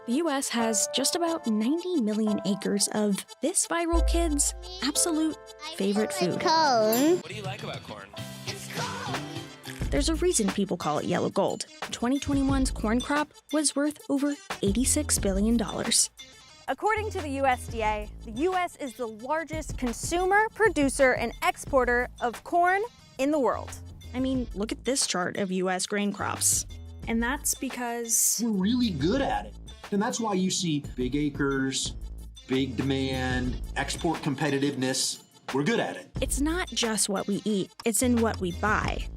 The US has just about 90 million acres of this viral kid's absolute favorite food. Cone. What do you like about corn? It's cold. There's a reason people call it yellow gold. 2021's corn crop was worth over $86 billion. According to the USDA, the U.S. is the largest consumer, producer, and exporter of corn in the world. I mean, look at this chart of US grain crops. And that's because we're really good at it. And that's why you see big acres, big demand, export competitiveness. We're good at it. It's not just what we eat, it's in what we buy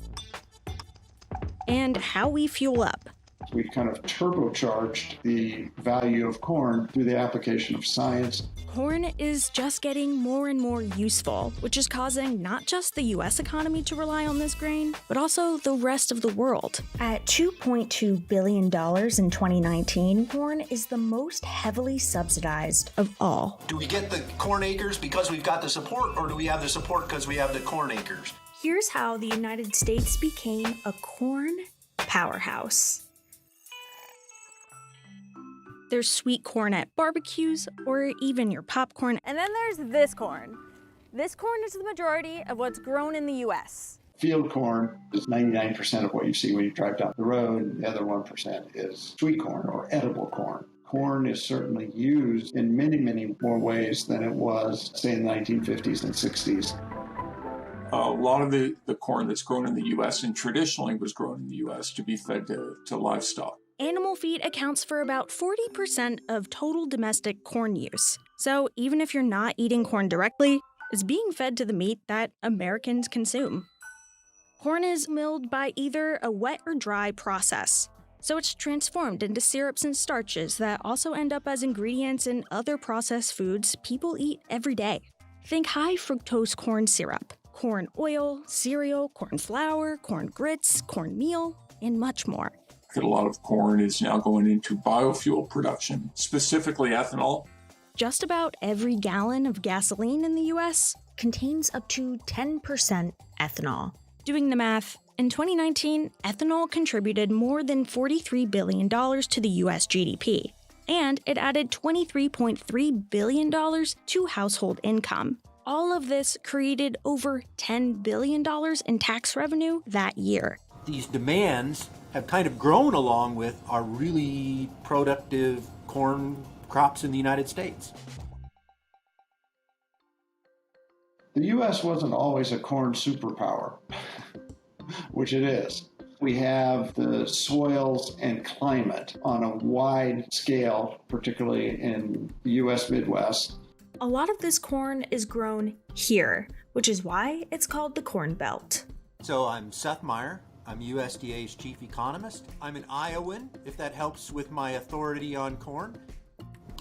and how we fuel up. We've kind of turbocharged the value of corn through the application of science. Corn is just getting more and more useful, which is causing not just the US economy to rely on this grain, but also the rest of the world. At $2.2 billion in 2019, corn is the most heavily subsidized of all. Do we get the corn acres because we've got the support, or do we have the support because we have the corn acres? Here's how the United States became a corn powerhouse. There's sweet corn at barbecues or even your popcorn. And then there's this corn. This corn is the majority of what's grown in the U.S. Field corn is 99% of what you see when you drive down the road. The other 1% is sweet corn or edible corn. Corn is certainly used in many, many more ways than it was, say, in the 1950s and 60s. A lot of the corn that's grown in the U.S. and traditionally was grown in the U.S. to be fed to livestock. Animal feed accounts for about 40% of total domestic corn use. So even if you're not eating corn directly, it's being fed to the meat that Americans consume. Corn is milled by either a wet or dry process. So it's transformed into syrups and starches that also end up as ingredients in other processed foods people eat every day. Think high fructose corn syrup, corn oil, cereal, corn flour, corn grits, cornmeal, and much more. That a lot of corn is now going into biofuel production, specifically ethanol. Just about every gallon of gasoline in the US contains up to 10% ethanol. Doing the math, in 2019, ethanol contributed more than $43 billion to the US GDP, and it added $23.3 billion to household income. All of this created over $10 billion in tax revenue that year. These demands have kind of grown along with our really productive corn crops in the United States. The U.S. wasn't always a corn superpower, which it is. We have the soils and climate on a wide scale, particularly in the U.S. Midwest. A lot of this corn is grown here, which is why it's called the Corn Belt. So I'm Seth Meyer. I'm USDA's chief economist. I'm an Iowan, if that helps with my authority on corn.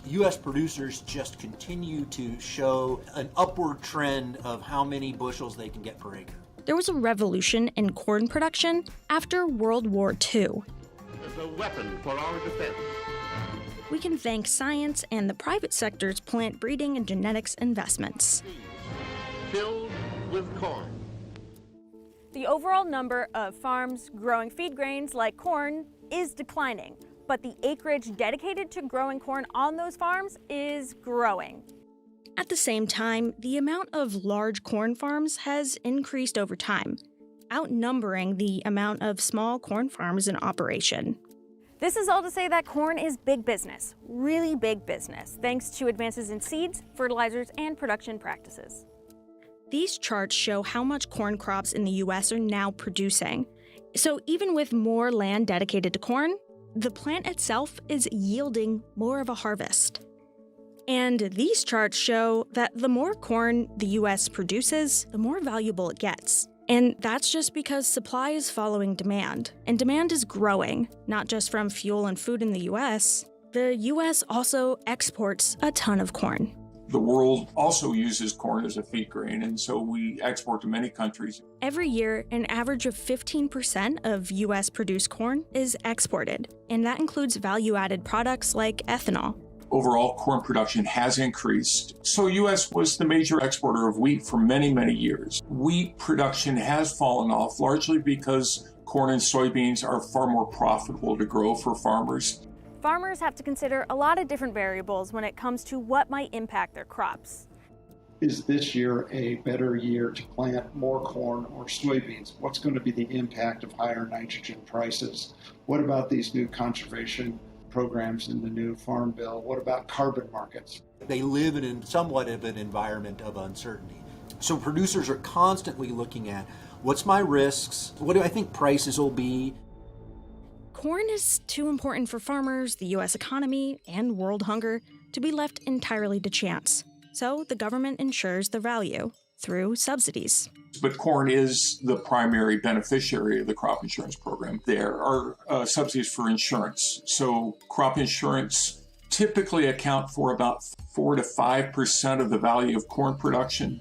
U.S. producers just continue to show an upward trend of how many bushels they can get per acre. There was a revolution in corn production after World War II. As a weapon for our defense. We can thank science and the private sector's plant breeding and genetics investments. Filled with corn. The overall number of farms growing feed grains like corn is declining, but the acreage dedicated to growing corn on those farms is growing. At the same time, the amount of large corn farms has increased over time, outnumbering the amount of small corn farms in operation. This is all to say that corn is big business, really big business, thanks to advances in seeds, fertilizers, and production practices. These charts show how much corn crops in the US are now producing. So even with more land dedicated to corn, the plant itself is yielding more of a harvest. And these charts show that the more corn the US produces, the more valuable it gets. And that's just because supply is following demand. And demand is growing, not just from fuel and food in the US. The US also exports a ton of corn. The world also uses corn as a feed grain, and so we export to many countries. Every year, an average of 15% of US produced corn is exported, and that includes value-added products like ethanol. Overall, corn production has increased. So U.S. was the major exporter of wheat for many, many years. Wheat production has fallen off largely because corn and soybeans are far more profitable to grow for farmers. Farmers have to consider a lot of different variables when it comes to what might impact their crops. Is this year a better year to plant more corn or soybeans? What's going to be the impact of higher nitrogen prices? What about these new conservation programs in the new Farm Bill? What about carbon markets? They live in somewhat of an environment of uncertainty. So producers are constantly looking at, what's my risks? What do I think prices will be? Corn is too important for farmers, the U.S. economy, and world hunger to be left entirely to chance. So the government ensures the value through subsidies. But corn is the primary beneficiary of the crop insurance program. There are subsidies for insurance. So crop insurance typically account for about 4 to 5% of the value of corn production.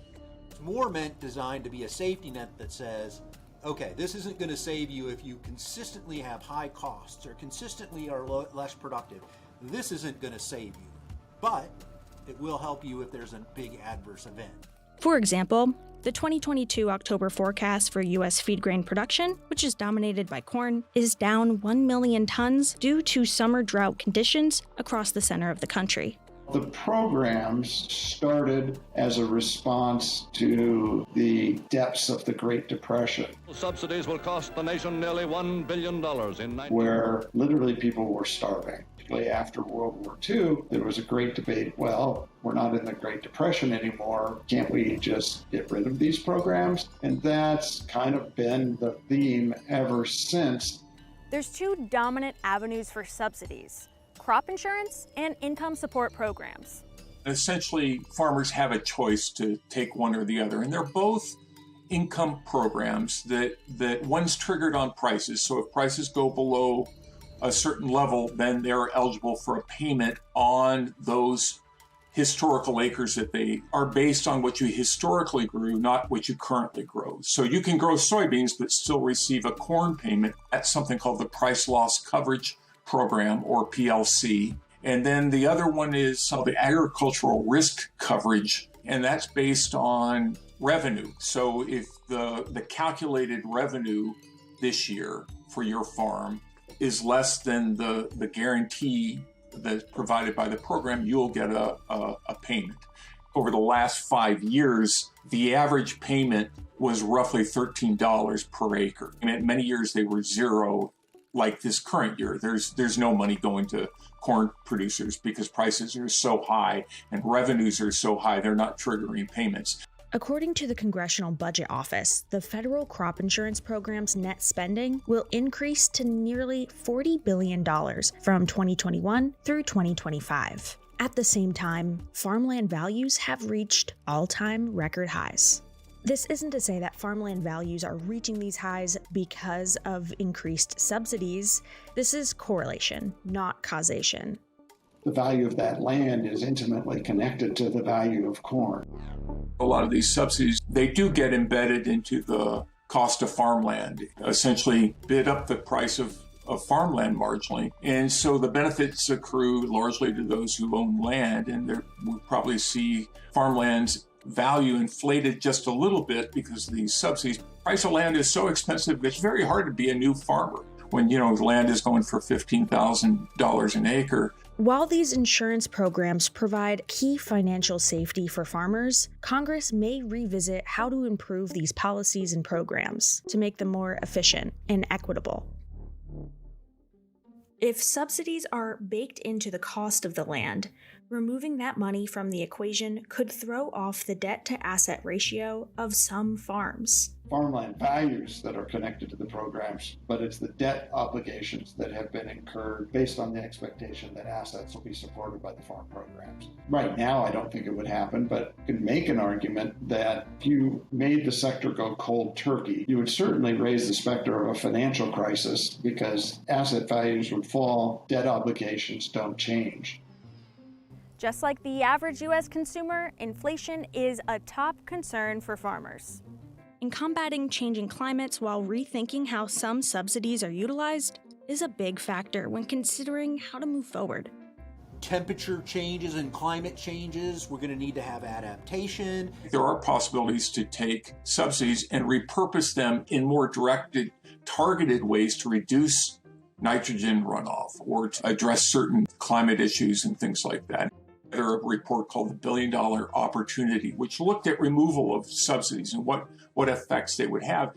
It's more designed to be a safety net that says, okay, this isn't going to save you if you consistently have high costs or consistently are less productive. This isn't going to save you, but it will help you if there's a big adverse event. For example, the 2022 October forecast for U.S. feed grain production, which is dominated by corn, is down 1 million tons due to summer drought conditions across the center of the country. The programs started as a response to the depths of the Great Depression. Subsidies will cost the nation nearly $1 billion where literally people were starving. After World War II, there was a great debate, well, we're not in the Great Depression anymore. Can't we just get rid of these programs? And that's kind of been the theme ever since. There's two dominant avenues for subsidies: crop insurance and income support programs. Essentially, farmers have a choice to take one or the other, and they're both income programs that one's triggered on prices. So if prices go below a certain level, then they're eligible for a payment on those historical acres that they are based on what you historically grew, not what you currently grow. So you can grow soybeans but still receive a corn payment. That's something called the Price Loss Coverage Program, or PLC. And then the other one is the Agricultural Risk Coverage, and that's based on revenue. So if the calculated revenue this year for your farm is less than the guarantee that's provided by the program, you'll get a payment. Over the last 5 years, the average payment was roughly $13 per acre. And in many years they were zero, like this current year. There's no money going to corn producers because prices are so high and revenues are so high, they're not triggering payments. According to the Congressional Budget Office, the federal crop insurance program's net spending will increase to nearly $40 billion from 2021 through 2025. At the same time, farmland values have reached all-time record highs. This isn't to say that farmland values are reaching these highs because of increased subsidies. This is correlation, not causation. The value of that land is intimately connected to the value of corn. A lot of these subsidies, they do get embedded into the cost of farmland, essentially bid up the price of farmland marginally. And so the benefits accrue largely to those who own land, and we'll probably see farmland's value inflated just a little bit because of these subsidies. Price of land is so expensive, it's very hard to be a new farmer when, land is going for $15,000 an acre. While these insurance programs provide key financial safety for farmers, Congress may revisit how to improve these policies and programs to make them more efficient and equitable. If subsidies are baked into the cost of the land, removing that money from the equation could throw off the debt-to-asset ratio of some farms. Farmland values that are connected to the programs, but it's the debt obligations that have been incurred based on the expectation that assets will be supported by the farm programs. Right now, I don't think it would happen, but you can make an argument that if you made the sector go cold turkey, you would certainly raise the specter of a financial crisis because asset values would fall, debt obligations don't change. Just like the average U.S. consumer, inflation is a top concern for farmers. In combating changing climates while rethinking how some subsidies are utilized is a big factor when considering how to move forward. Temperature changes and climate changes, we're going to need to have adaptation. There are possibilities to take subsidies and repurpose them in more directed, targeted ways to reduce nitrogen runoff or to address certain climate issues and things like that. There's a report called the $1 Billion Opportunity, which looked at removal of subsidies and what effects they would have.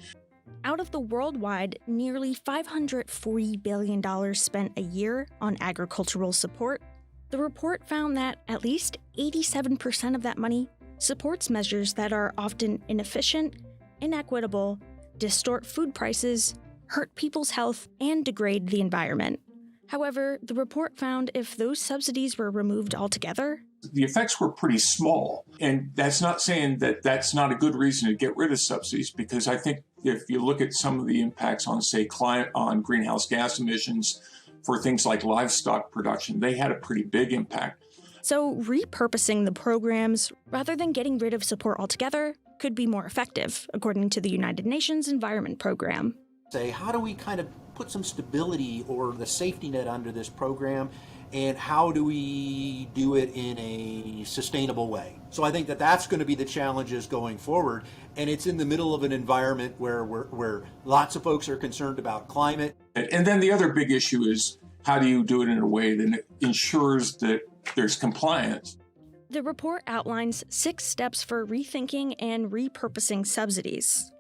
Out of the worldwide nearly $540 billion spent a year on agricultural support, the report found that at least 87% of that money supports measures that are often inefficient, inequitable, distort food prices, hurt people's health, and degrade the environment. However, the report found if those subsidies were removed altogether, the effects were pretty small. And that's not saying that that's not a good reason to get rid of subsidies, because I think if you look at some of the impacts on, say, on greenhouse gas emissions for things like livestock production, they had a pretty big impact. So repurposing the programs, rather than getting rid of support altogether, could be more effective, according to the United Nations Environment Program. Say, how do we kind of put some stability or the safety net under this program, and how do we do it in a sustainable way? So I think that that's going to be the challenges going forward, and it's in the middle of an environment where lots of folks are concerned about climate. And then the other big issue is, how do you do it in a way that ensures that there's compliance? The report outlines 6 steps for rethinking and repurposing subsidies.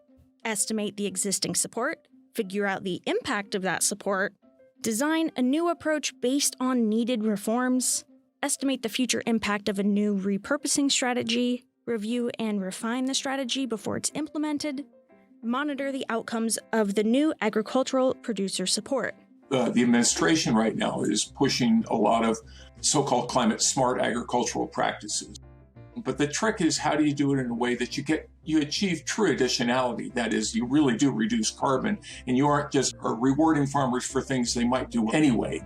Estimate the existing support, figure out the impact of that support, design a new approach based on needed reforms, estimate the future impact of a new repurposing strategy, review and refine the strategy before it's implemented, monitor the outcomes of the new agricultural producer support. The administration right now is pushing a lot of so-called climate smart agricultural practices. But the trick is, how do you do it in a way that you achieve true additionality? That is, you really do reduce carbon, and you aren't just rewarding farmers for things they might do anyway.